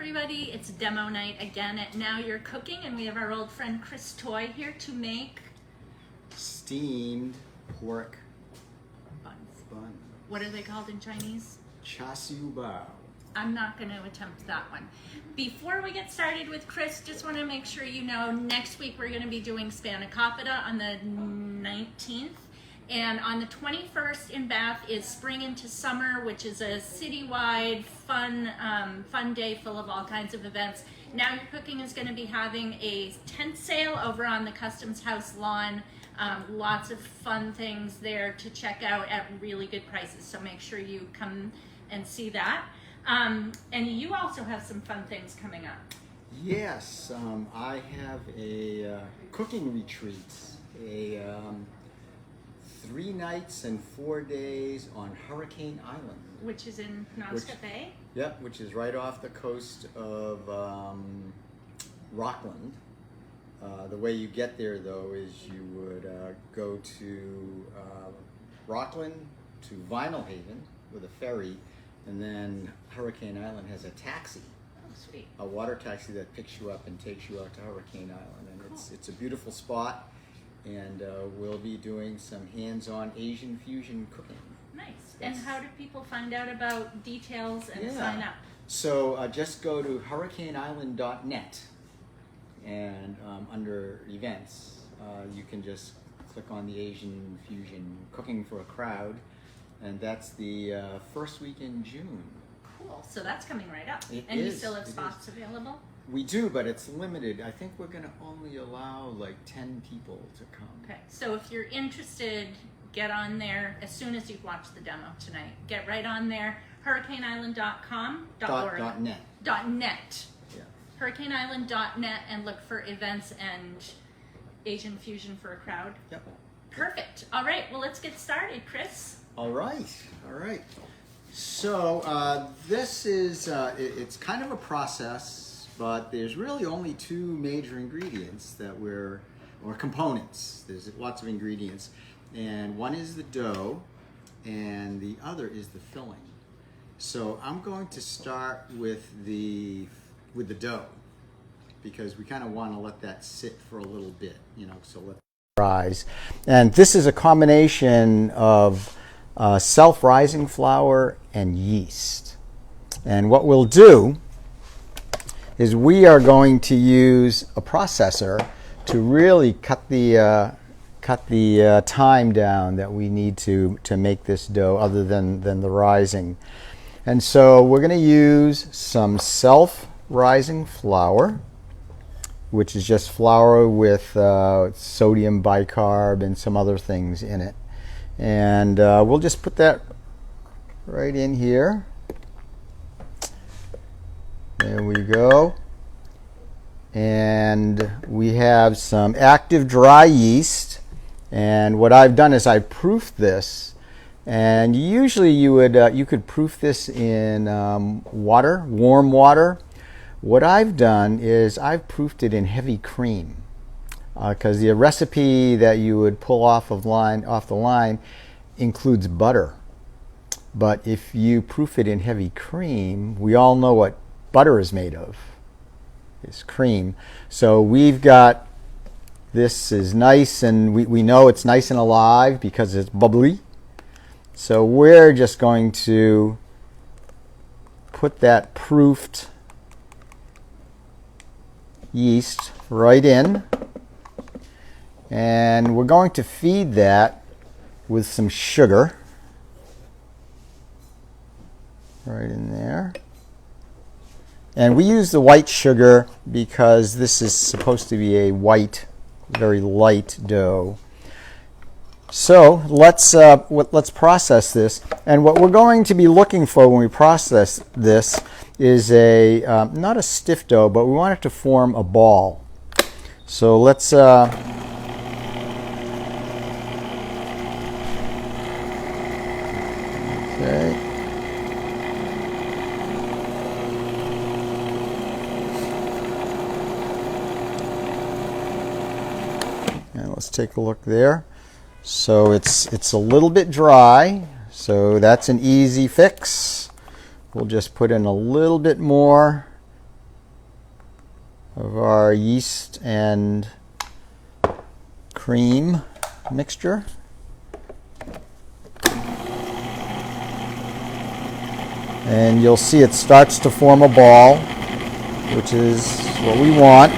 everybody, it's demo night again at Now You're Cooking, and we have our old friend Chris Toy here to make steamed pork buns. What are they called in Chinese? Char Siu Bao. I'm not going to attempt that one. Before we get started with Chris, just want to make sure you know next week we're going to be doing Spanakopita on the 19th. And on the 21st in Bath is Spring into Summer, which is a citywide fun day full of all kinds of events. Now Your Cooking is going to be having a tent sale over on the Customs House lawn. Lots of fun things there to check out at really good prices. So make sure you come and see that. And you also have some fun things coming up. Yes, I have a cooking retreat. 3 nights and 4 days on Hurricane Island. Which is in Penobscot Bay? Yep, which is right off the coast of Rockland. The way you get there, though, is you would go to Rockland to Vinyl Haven with a ferry, and then Hurricane Island has a taxi. Oh, sweet. A water taxi that picks you up and takes you out to Hurricane Island. And cool. It's a beautiful spot. And we'll be doing some hands-on Asian fusion cooking. Nice. And how do people find out about details and sign up? So just go to hurricaneisland.net, and under events, you can just click on the Asian fusion cooking for a crowd, and that's the first week in June. Cool. So that's coming right up. And you still have spots available? We do, but it's limited. I think we're going to only allow like 10 people to come. Okay, so if you're interested, get on there as soon as you've watched the demo tonight. Get right on there, hurricaneisland.com. .net. .net. Yeah. Hurricaneisland.net, and look for events and Asian fusion for a crowd. Yep. Perfect. All right, well, let's get started, Chris. All right. So this is, it's kind of a process, but there's really only 2 major ingredients or components. There's lots of ingredients, and one is the dough, and the other is the filling. So I'm going to start with the dough, because we kind of want to let that sit for a little bit, so let it rise. And this is a combination of self-rising flour and yeast. And what we'll do is we are going to use a processor to really cut the time down that we need to make this dough, other than the rising. And so we're going to use some self-rising flour, which is just flour with sodium bicarb and some other things in it. And we'll just put that right in here. There we go. And we have some active dry yeast. And what I've done is I proofed this. And usually you could proof this in water, warm water. What I've done is I've proofed it in heavy cream, because the recipe that you would pull off the line includes butter. But if you proof it in heavy cream, we all know what butter is made of. It's cream. So we've got, this is nice, and we know it's nice and alive because it's bubbly. So we're just going to put that proofed yeast right in, and we're going to feed that with some sugar right in there. And we use the white sugar because this is supposed to be a white, very light dough. So let's process this. And what we're going to be looking for when we process this is not a stiff dough, but we want it to form a ball. So let's okay. And let's take a look there. So it's a little bit dry, so that's an easy fix. We'll just put in a little bit more of our yeast and cream mixture. And you'll see it starts to form a ball, which is what we want.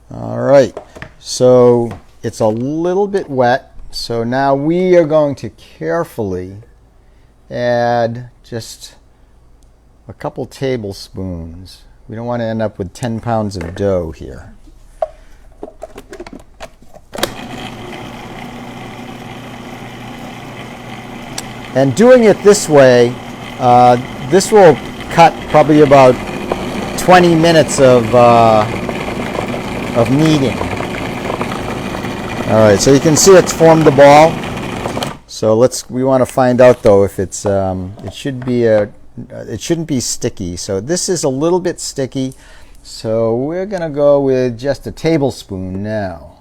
All right, so it's a little bit wet, so now we are going to carefully add just a couple tablespoons. We don't want to end up with 10 pounds of dough here. And doing it this way, this will cut probably about 20 minutes of kneading. All right, so you can see it's formed the ball. So we want to find out though if it's it shouldn't be sticky. So this is a little bit sticky. So we're gonna go with just a tablespoon now.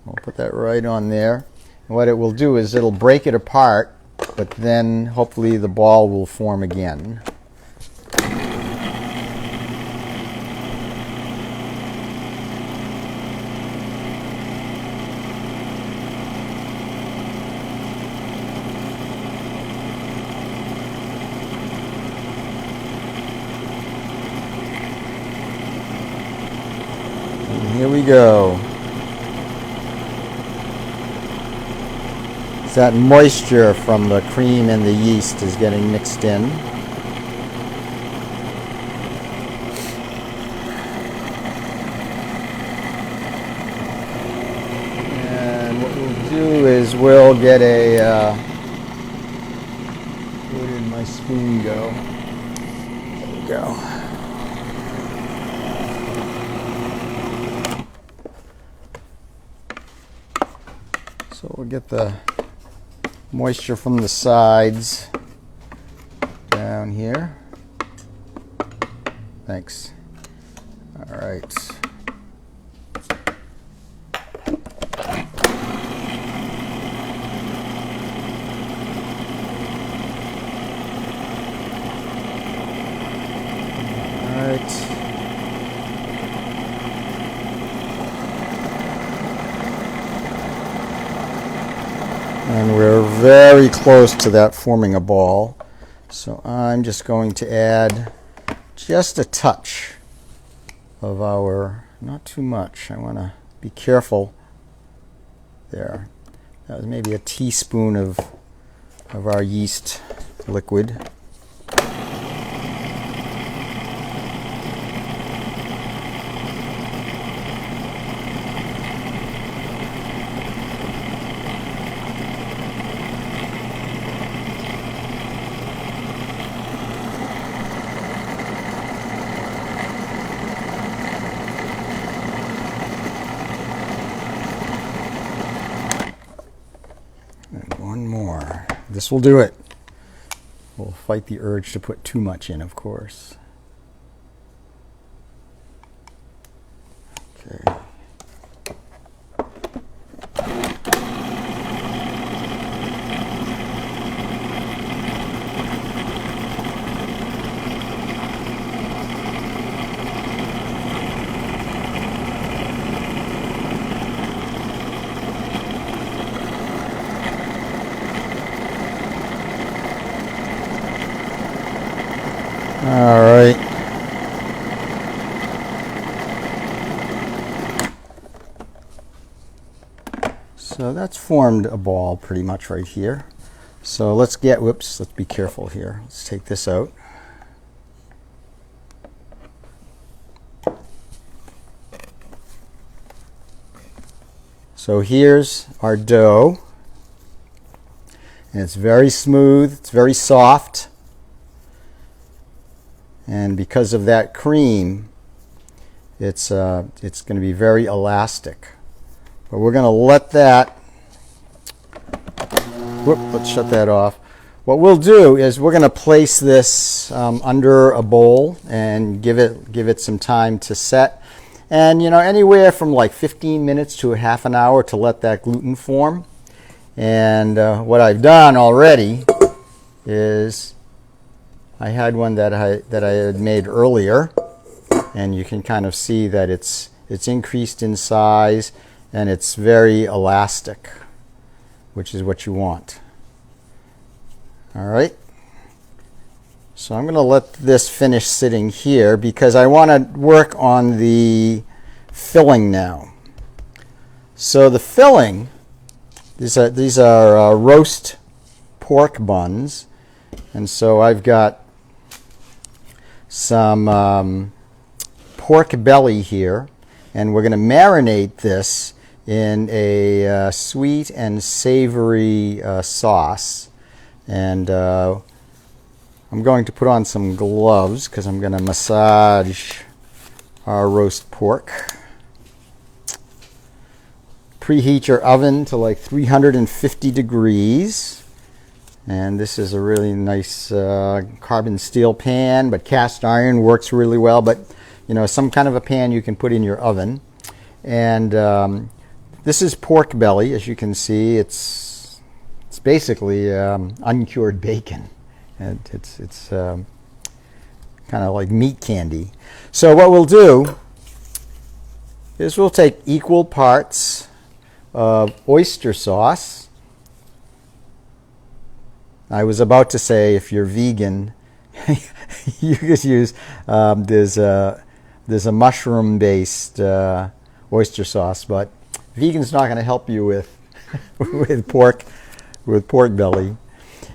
We'll put that right on there. And what it will do is it'll break it apart, but then hopefully the ball will form again. Here we go. That moisture from the cream and the yeast is getting mixed in. And what we'll do is we'll get where did my spoon go? There we go. So we'll get the moisture from the sides down here. Thanks. All right. All right. And we're very close to that forming a ball. So I'm just going to add just a touch of our, not too much. I want to be careful there. That was maybe a teaspoon of our yeast liquid. This will do it. We'll fight the urge to put too much in, of course. Okay. All right. So that's formed a ball pretty much right here. So let's be careful here. Let's take this out. So here's our dough. And it's very smooth, it's very soft. And because of that cream, it's going to be very elastic. But we're going to let that, let's shut that off. What we'll do is we're going to place this under a bowl and give it some time to set. And anywhere from like 15 minutes to a half an hour to let that gluten form. And what I've done already is I had one that I had made earlier, and you can kind of see that it's increased in size and it's very elastic, which is what you want. All right. So I'm going to let this finish sitting here because I want to work on the filling now. So the filling, these are roast pork buns, and so I've got some pork belly here, and we're going to marinate this in a sweet and savory sauce. And I'm going to put on some gloves because I'm going to massage our roast pork. Preheat your oven to like 350 degrees. And this is a really nice carbon steel pan, but cast iron works really well. But you know, some kind of a pan you can put in your oven. And this is pork belly, as you can see. It's basically uncured bacon. And it's kind of like meat candy. So what we'll do is we'll take equal parts of oyster sauce. I was about to say if you're vegan, you could use there's a mushroom-based oyster sauce, but vegan's not going to help you with with pork belly.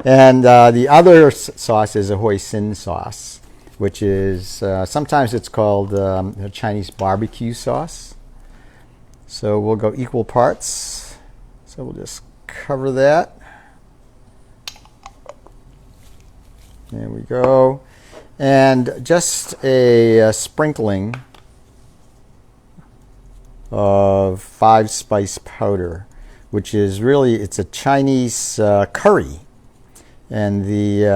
And the other sauce is a hoisin sauce, which is sometimes it's called a Chinese barbecue sauce. So we'll go equal parts. So we'll just cover that. There we go. And just a sprinkling of 5-spice powder, which is really, it's a Chinese curry. And the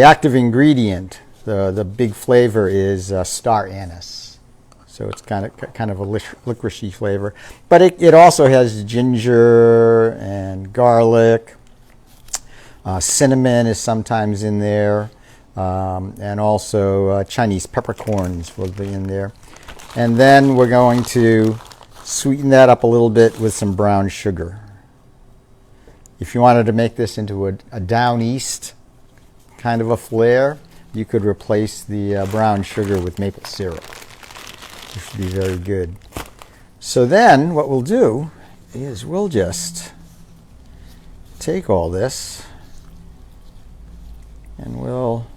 active ingredient, the big flavor is star anise. So it's kind of a licoricey flavor. But it also has ginger and garlic. Cinnamon is sometimes in there, and also Chinese peppercorns will be in there. And then we're going to sweeten that up a little bit with some brown sugar. If you wanted to make this into a down east kind of a flair, you could replace the brown sugar with maple syrup, which would be very good. So then what we'll do is we'll just take all this and we'll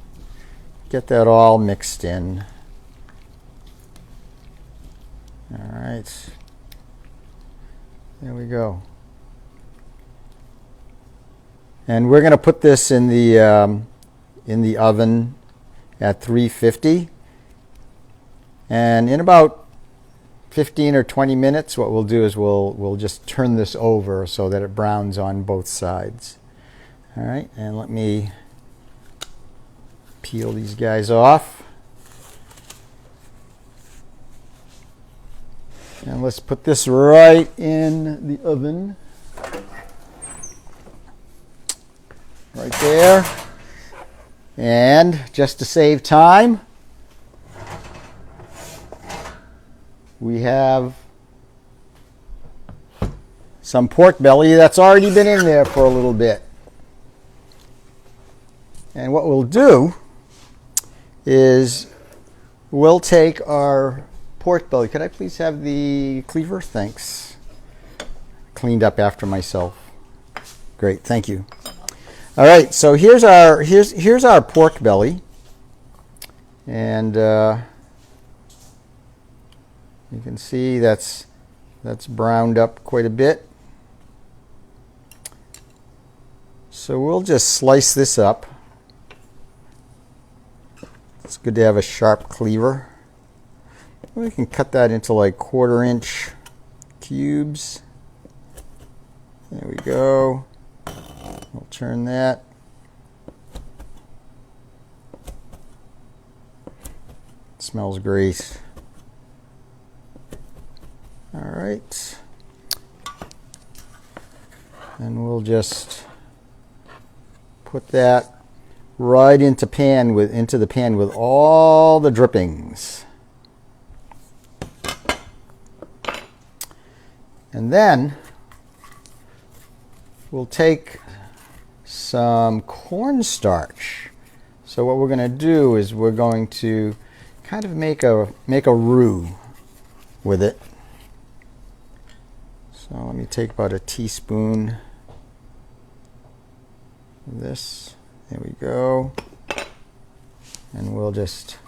get that all mixed in. All right, there we go. And we're going to put this in the oven at 350. And in about 15 or 20 minutes, what we'll do is we'll just turn this over so that it browns on both sides. All right, and let me peel these guys off. And let's put this right in the oven. Right there. And just to save time, we have some pork belly that's already been in there for a little bit. And what we'll do is we'll take our pork belly. Could I please have the cleaver? Thanks. Cleaned up after myself. Great, thank you. All right, so here's our pork belly, and you can see that's browned up quite a bit. So we'll just slice this up. It's good to have a sharp cleaver. We can cut that into like 1/4-inch cubes. There we go. We'll turn that. It smells great. All right. And we'll just put that right into the pan with all the drippings. And then we'll take some cornstarch. So what we're going to do is we're going to kind of make a roux with it. So let me take about a teaspoon of this. There we go. And we'll just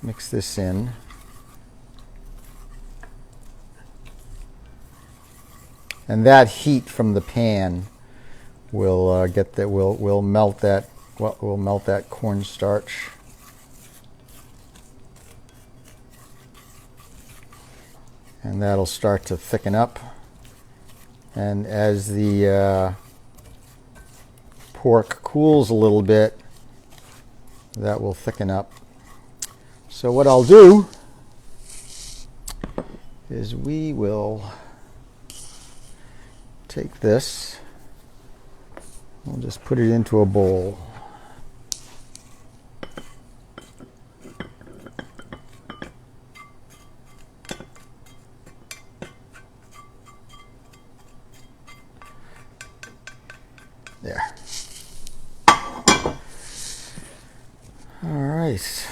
mix this in. And that heat from the pan will will melt that cornstarch. And that'll start to thicken up. And as the pork cools a little bit, that will thicken up. So what I'll do is we will take this, we'll just put it into a bowl. There. All right.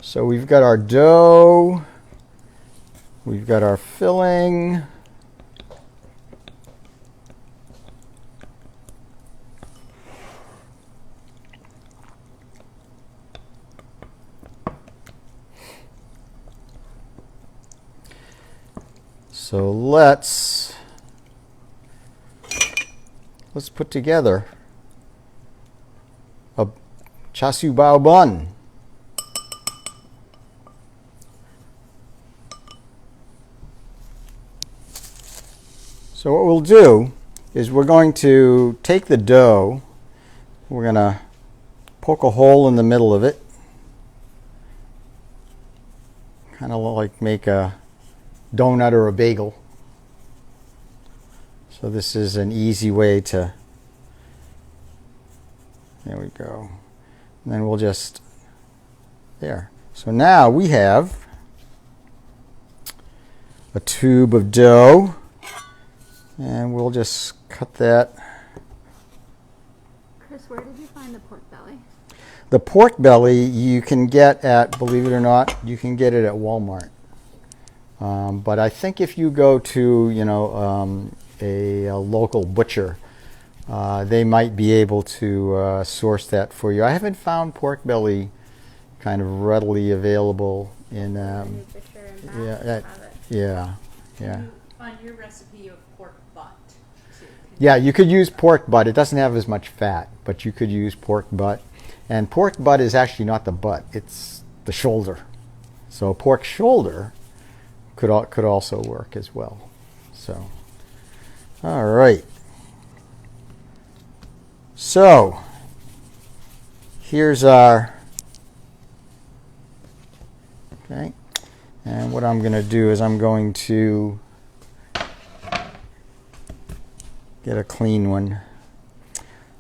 So we've got our dough. We've got our filling. So let's put together a Char Siu Bao bun. So what we'll do is we're going to take the dough, we're going to poke a hole in the middle of it, kind of like make a donut or a bagel. So this is an easy way to, there we go. And then we'll just, there. So now we have a tube of dough. And we'll just cut that. Chris, where did you find the pork belly? The pork belly you can get at, believe it or not, you can get it at Walmart. But I think if you go to, a local butcher, they might be able to source that for you. I haven't found pork belly kind of readily available in. Yeah. On your recipe, you have pork butt. Yeah, you could use pork butt. It doesn't have as much fat, but you could use pork butt. And pork butt is actually not the butt, it's the shoulder. So pork shoulder could also work as well. So, all right. So, here's our, okay. And what I'm going to do is I'm going to get a clean one.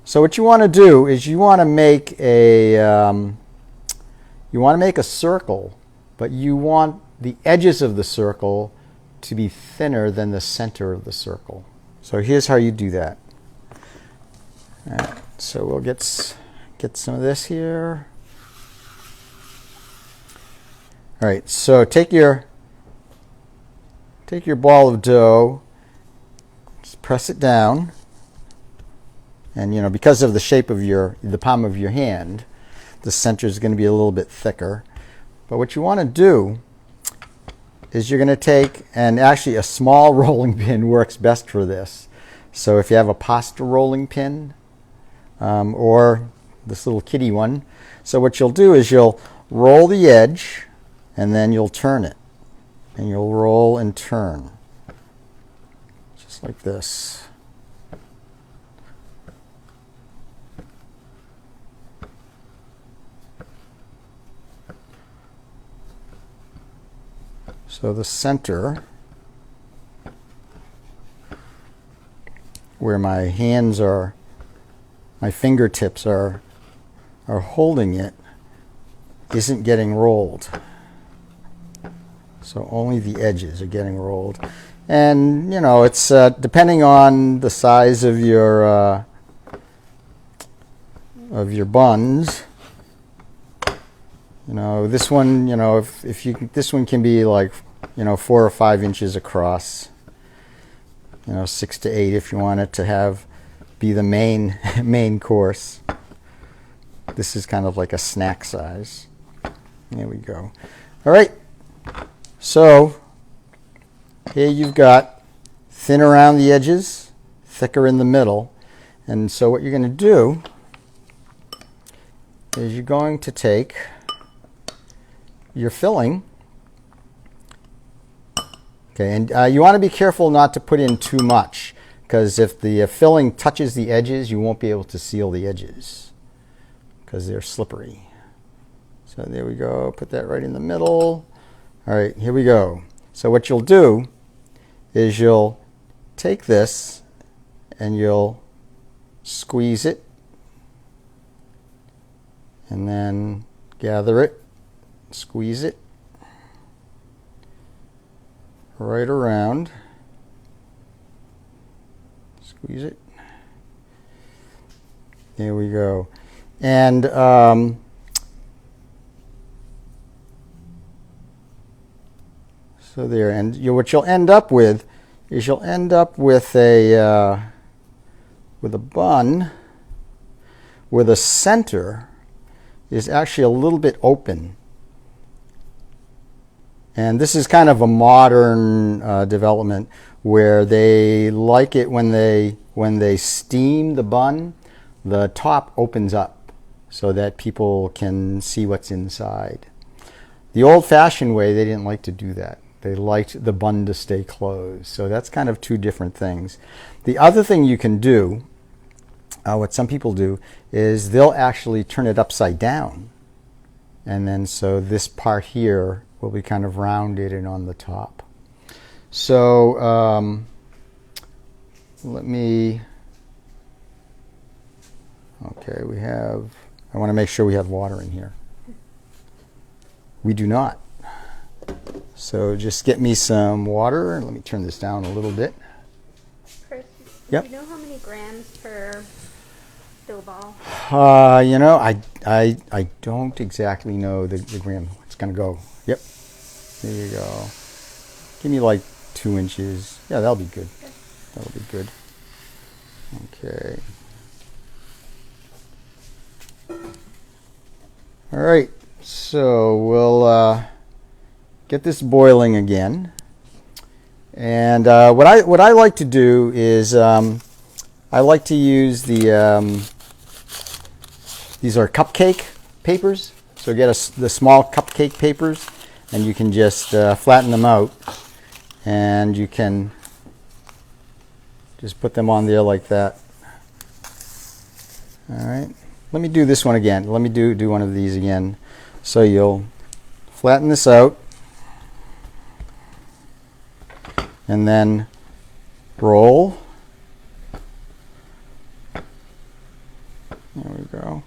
So what you want to do is you want to make a circle, but you want the edges of the circle to be thinner than the center of the circle. So here's how you do that. All right, so we'll get some of this here. All right, so take your ball of dough, just press it down, and because of the shape of the palm of your hand, the center is going to be a little bit thicker. But what you want to do is you're going to take, and actually a small rolling pin works best for this. So if you have a pasta rolling pin or this little kitty one, so what you'll do is you'll roll the edge and then you'll turn it, and you'll roll and turn just like this. So the center where my hands are, my fingertips are holding it, isn't getting rolled. So only the edges are getting rolled. And, you know, it's depending on the size of your buns. You know, this one, you know, if you this one can be like, you know, 4 or 5 inches across. You know, 6 to 8 if you want it to be the main course. This is kind of like a snack size. There we go. All right. So here you've got thin around the edges, thicker in the middle. And so what you're going to do is you're going to take your filling. Okay, and you want to be careful not to put in too much, because if the filling touches the edges, you won't be able to seal the edges because they're slippery. So there we go. Put that right in the middle. All right, here we go. So what you'll do is you'll take this and you'll squeeze it and then gather it, squeeze it right around, squeeze it. There we go. And so there, and what you'll end up with is you'll end up with a bun where the center is actually a little bit open. And this is kind of a modern development where they like it when they steam the bun, the top opens up so that people can see what's inside. The old-fashioned way, they didn't like to do that. They liked the bun to stay closed. So that's kind of two different things. The other thing you can do, what some people do, is they'll actually turn it upside down. And then so this part here will be kind of rounded and on the top. So okay, I want to make sure we have water in here. We do not. So just get me some water. Let me turn this down a little bit. Chris, yep. Do you know how many grams per dough ball? You know, I don't exactly know the gram. It's going to go. Yep. There you go. Give me like 2 inches. Yeah, that'll be good. Okay. That'll be good. Okay. All right. So we'll get this boiling again. And what I like to do is I like to use the these are cupcake papers. So get the small cupcake papers, and you can just flatten them out, and you can just put them on there like that. All right. Let me do this one again. Let me do one of these again. So you'll flatten this out, and then roll. There we go.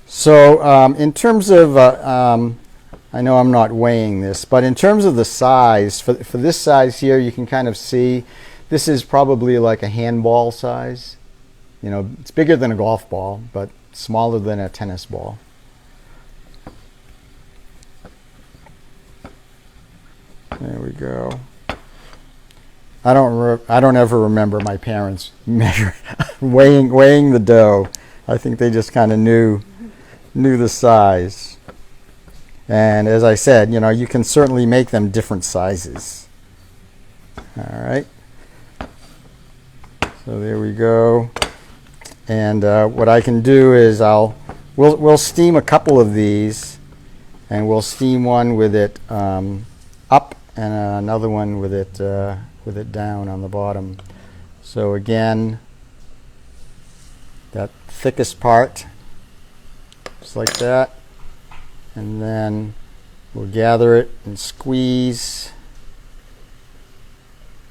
So in terms of, I know I'm not weighing this, but in terms of the size, for this size here, you can kind of see this is probably like a handball size. You know, it's bigger than a golf ball, but smaller than a tennis ball. There we go. I don't ever remember my parents weighing the dough. I think they just kind of knew the size. And as I said, you know, you can certainly make them different sizes. All right. So there we go. And what I can do is we'll steam a couple of these, and we'll steam one with it up and another one with it down on the bottom. So again, that thickest part, just like that. and then we'll gather it and squeeze.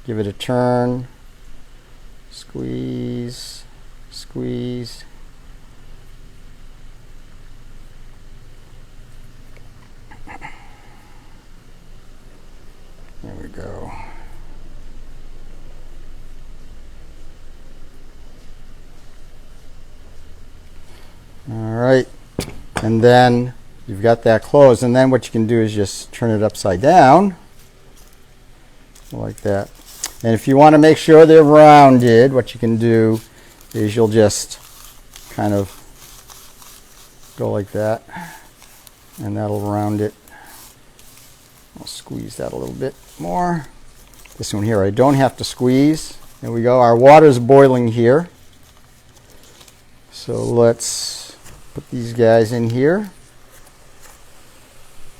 Give it a turn. Squeeze, squeeze. There we go. All right, and then you've got that closed, and then what you can do is just turn it upside down like that. And if you want to make sure they're rounded, what you can do is you'll just kind of go like that, and that'll round it. I'll squeeze that a little bit more. This one here I don't have to squeeze. There we go. Our water's boiling here. So let's put these guys in here.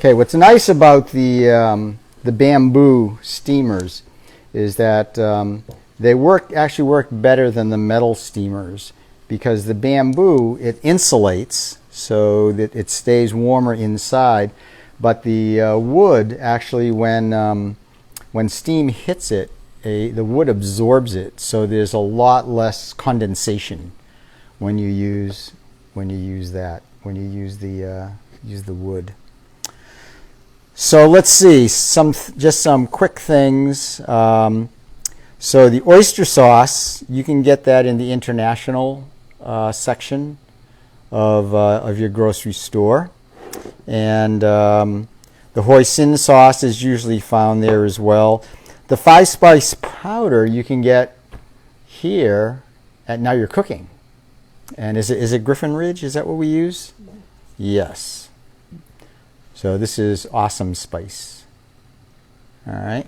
Okay, what's nice about the bamboo steamers is that they actually work better than the metal steamers, because the bamboo, it insulates so that it stays warmer inside, but the wood actually, when steam hits it, the wood absorbs it, so there's a lot less condensation when you use the wood. So let's see just some quick things. So the oyster sauce, you can get that in the international section of your grocery store, and the hoisin sauce is usually found there as well. The 5-spice powder you can get here at Now You're Cooking. And is it Griffin Ridge? Is that what we use? Mm-hmm. Yes. So this is awesome spice. All right.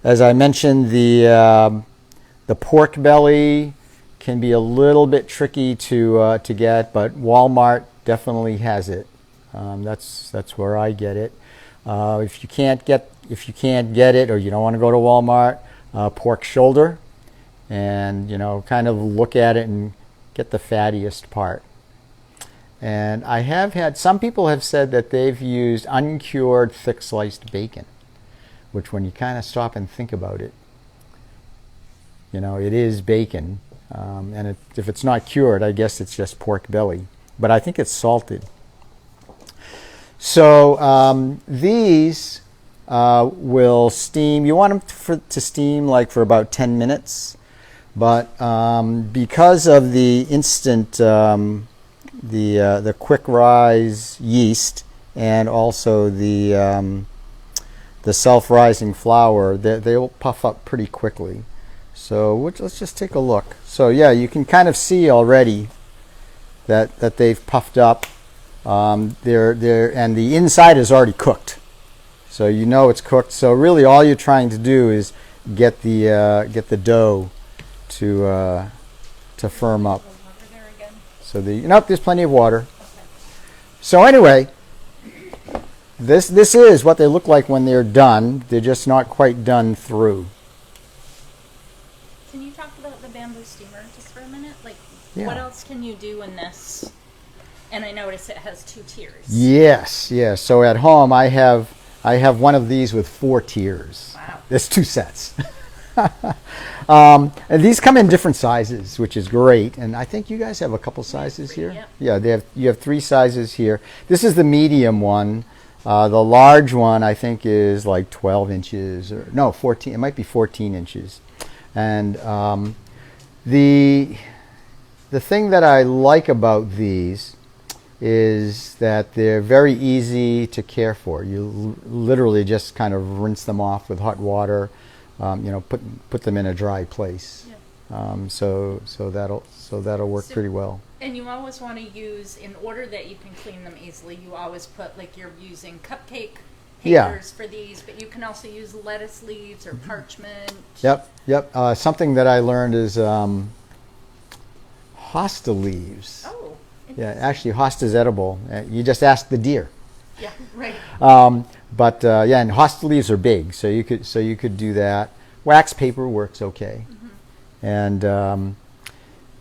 As I mentioned, the pork belly can be a little bit tricky to get, but Walmart definitely has it. That's where I get it. If you can't get it, or you don't want to go to Walmart, pork shoulder, and kind of look at it and get the fattiest part. And I have had, some people have said that they've used uncured thick sliced bacon, which, when you kind of stop and think about it, it is bacon. And if it's not cured, I guess it's just pork belly. But I think it's salted. So these will steam. You want them to steam like for about 10 minutes. But because of the instant, the quick rise yeast, and also the self-rising flour, they'll puff up pretty quickly. So let's just take a look. So yeah, you can kind of see already that they've puffed up. And the inside is already cooked, so it's cooked. So really, all you're trying to do is get the dough to firm up. So there's plenty of water. Okay. So anyway, this is what they look like when they're done. They're just not quite done through. Can you talk about the bamboo steamer just for a minute? Yeah. What else can you do in this? And I notice it has 2 tiers. Yes. So at home, I have one of these with 4 tiers. Wow. There's 2 sets. And these come in different sizes, which is great. And I think you guys have a couple sizes here. Yep. Yeah, you have 3 sizes here. This is the medium one. The large one, I think, is like 12 inches, or no, 14. It might be 14 inches. And the thing that I like about these is that they're very easy to care for. You literally just kind of rinse them off with hot water. Put them in a dry place. Yeah. So that'll work pretty well. And you always want to use, in order that you can clean them easily, you always put, you're using cupcake papers for these, but you can also use lettuce leaves or parchment. Yep. Something that I learned is hosta leaves. Oh. Yeah, actually, hosta is edible. You just ask the deer. Yeah, right. But and hosta leaves are big, so you could do that. Wax paper works okay. Mm-hmm. And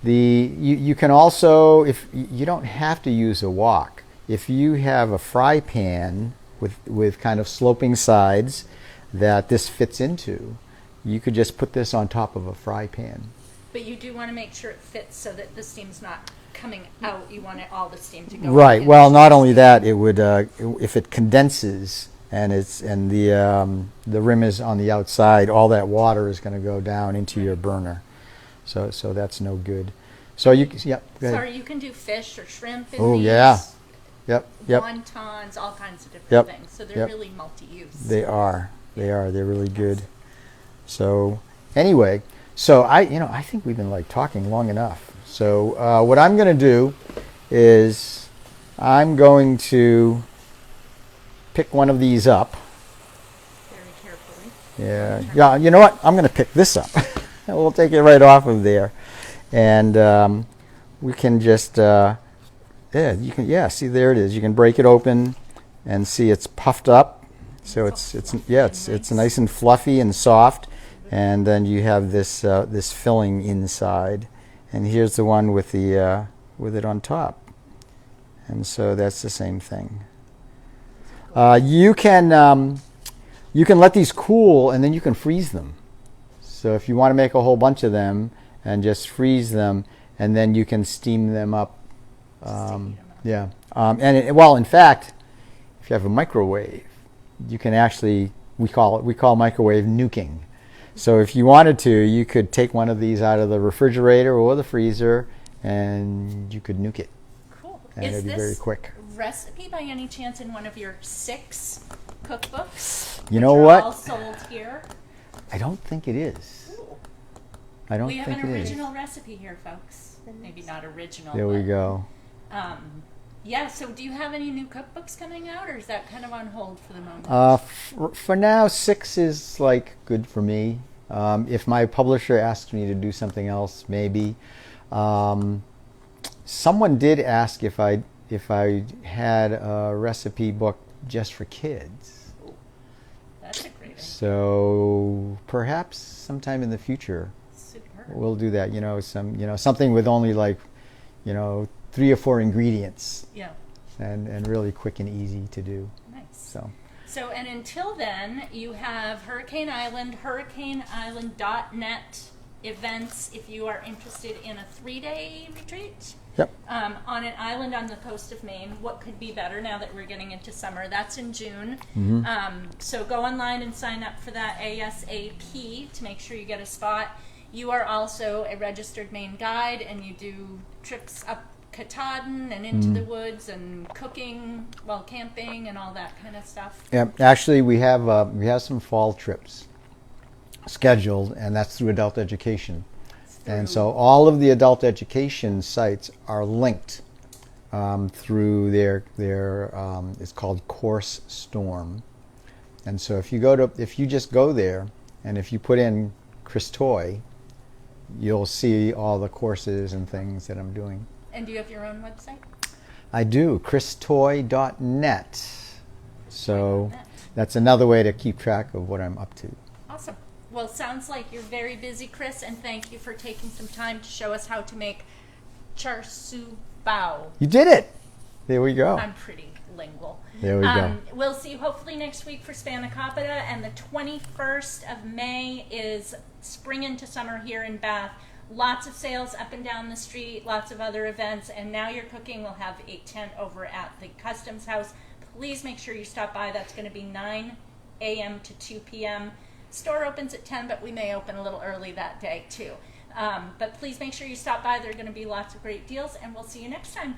you can also, if you don't have to use a wok, if you have a fry pan with kind of sloping sides that this fits into, you could just put this on top of a fry pan. But you do want to make sure it fits so that the steam's not coming out. You want all the steam to go Right. in. Well, not only that, it would if it condenses and the rim is on the outside, all that water is going to go down into your burner. So that's no good. So you yeah. Go ahead. Sorry, you can do fish or shrimp in Oh, these. yeah. Yep. Wontons, all kinds of different Yep. things. So they're Yep. really multi-use. They are. They're really good. So anyway, so I think we've been like talking long enough. So what I'm going to do is I'm going to pick one of these up. Very carefully. Yeah. You know what? I'm going to pick this up. We'll take it right off of there, and we can just see, there it is. You can break it open and see it's puffed up. So it's nice and fluffy and soft, and then you have this this filling inside, and here's the one with the with it on top, and so that's the same thing. You can let these cool, and then you can freeze them. So if you want to make a whole bunch of them and just freeze them, and then you can steam them up. Yeah, in fact, if you have a microwave, you can actually we call microwave nuking. So if you wanted to, you could take one of these out of the refrigerator or the freezer, and you could nuke it. Cool. And Is it'd be this very quick. recipe by any chance in one of your 6 cookbooks? You know which are what? all sold here. I don't think it is. Cool. I don't We have think an it is. original recipe here, folks. Maybe not original. There we but, go. Yeah, so do you have any new cookbooks coming out, or is that kind of on hold for the moment? For now, 6 is like good for me. If my publisher asks me to do something else, maybe. Someone did ask if I had a recipe book just for kids. That's a great idea. So perhaps sometime in the future Superb. we'll do that. Something with only like 3 or 4 ingredients. Yeah. And really quick and easy to do. Nice. So, and until then, you have Hurricane Island, hurricaneisland.net events if you are interested in a 3-day retreat. Yep. On an island on the coast of Maine. What could be better now that we're getting into summer? That's in June. Mm-hmm. So go online and sign up for that ASAP to make sure you get a spot. You are also a registered Maine guide, and you do trips up Katahdin and into the woods and cooking while camping and all that kind of stuff. Yeah, actually, we have some fall trips scheduled, and that's through adult education. And so all of the adult education sites are linked through their it's called Course Storm. And so if you just go there, and if you put in Chris Toy, you'll see all the courses and things that I'm doing. And do you have your own website? I do, christoy.net. So that's another way to keep track of what I'm up to. Awesome. Well, sounds like you're very busy, Chris, and thank you for taking some time to show us how to make Char Siu Bao. You did it! There we go. I'm pretty lingual. There we go. We'll see you hopefully next week for Spanakopita, and the 21st of May is spring into summer here in Bath. Lots of sales up and down the street, lots of other events, and Now You're Cooking will have a tent over at the Customs House. Please make sure you stop by. That's going to be 9 a.m. to 2 p.m. Store opens at 10, but we may open a little early that day too. But please make sure you stop by. There are going to be lots of great deals, and we'll see you next time.